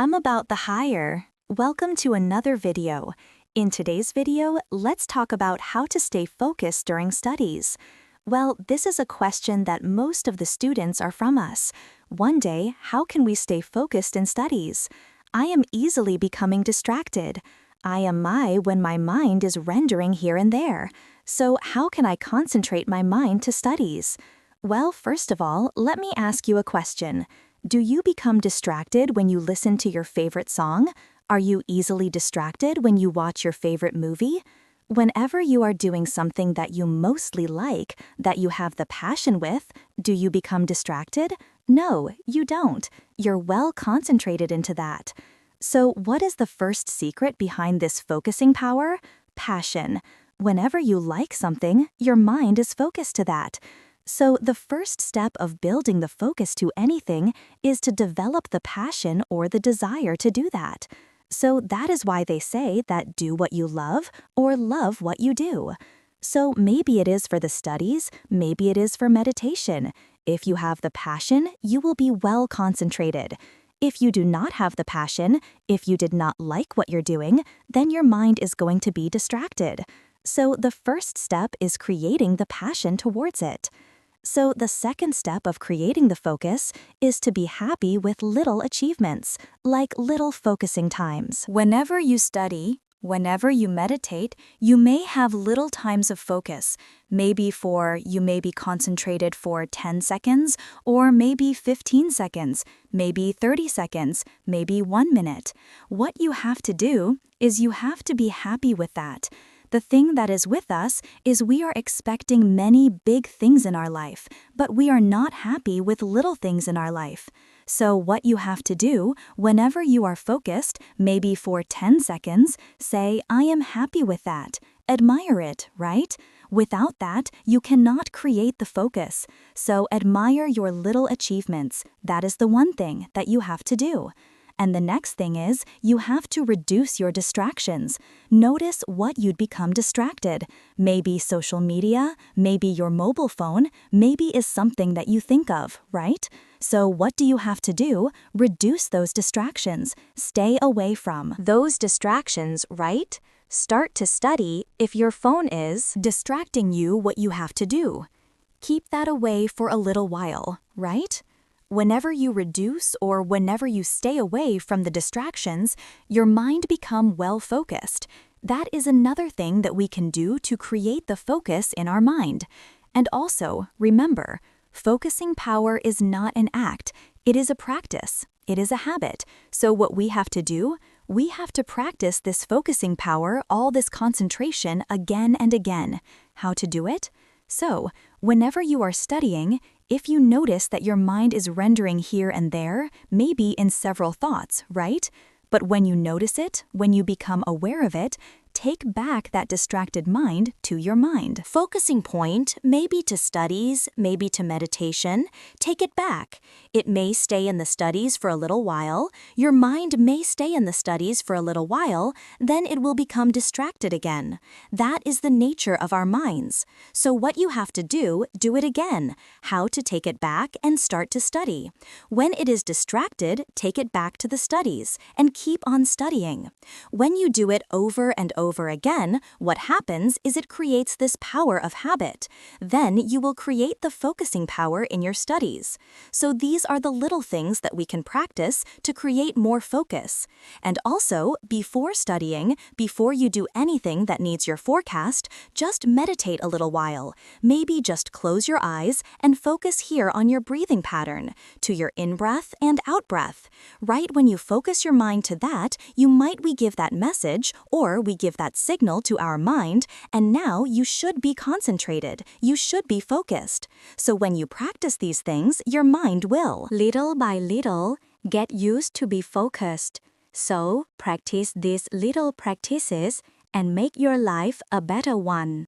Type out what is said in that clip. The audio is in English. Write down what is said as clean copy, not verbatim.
I'm about the higher. Welcome to another video. In today's video, let's talk about how to stay focused during studies. Well, this is a question that most of the students are from us. One day, how can we stay focused in studies? I am easily becoming distracted. I am when my mind is rendering here and there. So how can I concentrate my mind to studies? Well, first of all, let me ask you a question. Do you become distracted when you listen to your favorite song? Are you easily distracted when you watch your favorite movie? Whenever you are doing something that you mostly like, that you have the passion with, do you become distracted? No, you don't. You're well concentrated into that. So what is the first secret behind this focusing power? Passion. Whenever you like something, your mind is focused to that. So the first step of building the focus to anything is to develop the passion or the desire to do that. So that is why they say that do what you love or love what you do. So maybe it is for the studies, maybe it is for meditation. If you have the passion, you will be well concentrated. If you do not have the passion, if you did not like what you're doing, then your mind is going to be distracted. So the first step is creating the passion towards it. So the second step of creating the focus is to be happy with little achievements, like little focusing times. Whenever you study, whenever you meditate, you may have little times of focus. Maybe you may be concentrated for 10 seconds, or maybe 15 seconds, maybe 30 seconds, maybe 1 minute. What you have to do is you have to be happy with that. The thing that is with us is we are expecting many big things in our life, but we are not happy with little things in our life. So what you have to do, whenever you are focused, maybe for 10 seconds, say, I am happy with that. Admire it, right? Without that, you cannot create the focus. So admire your little achievements. That is the one thing that you have to do. And the next thing is, you have to reduce your distractions. Notice what you'd become distracted. Maybe social media, maybe your mobile phone, maybe is something that you think of, right? So what do you have to do? Reduce those distractions. Stay away from those distractions, right? Start to study if your phone is distracting you what you have to do. Keep that away for a little while, right? Whenever you reduce or whenever you stay away from the distractions, your mind become well focused. That is another thing that we can do to create the focus in our mind. And also, remember, focusing power is not an act, it is a practice, it is a habit. So what we have to do, we have to practice this focusing power, all this concentration again and again. How to do it? So, whenever you are studying, if you notice that your mind is rendering here and there, maybe in several thoughts, right? But when you notice it, when you become aware of it, take back that distracted mind to your mind. Focusing point, maybe to studies, maybe to meditation, take it back. It may stay in the studies for a little while. Your mind may stay in the studies for a little while, then it will become distracted again. That is the nature of our minds. So what you have to do it again. How to take it back and start to study. When it is distracted, take it back to the studies and keep on studying. When you do it over and over again, what happens is it creates this power of habit. Then you will create the focusing power in your studies. So these are the little things that we can practice to create more focus. And also, before studying, before you do anything that needs your forecast, just meditate a little while. Maybe just close your eyes and focus here on your breathing pattern, to your in-breath and out-breath. Right when you focus your mind to that, we give that message, or we give that signal to our mind, and now you should be concentrated, you should be focused. So when you practice these things, your mind will, little by little, get used to be focused. So practice these little practices and make your life a better one.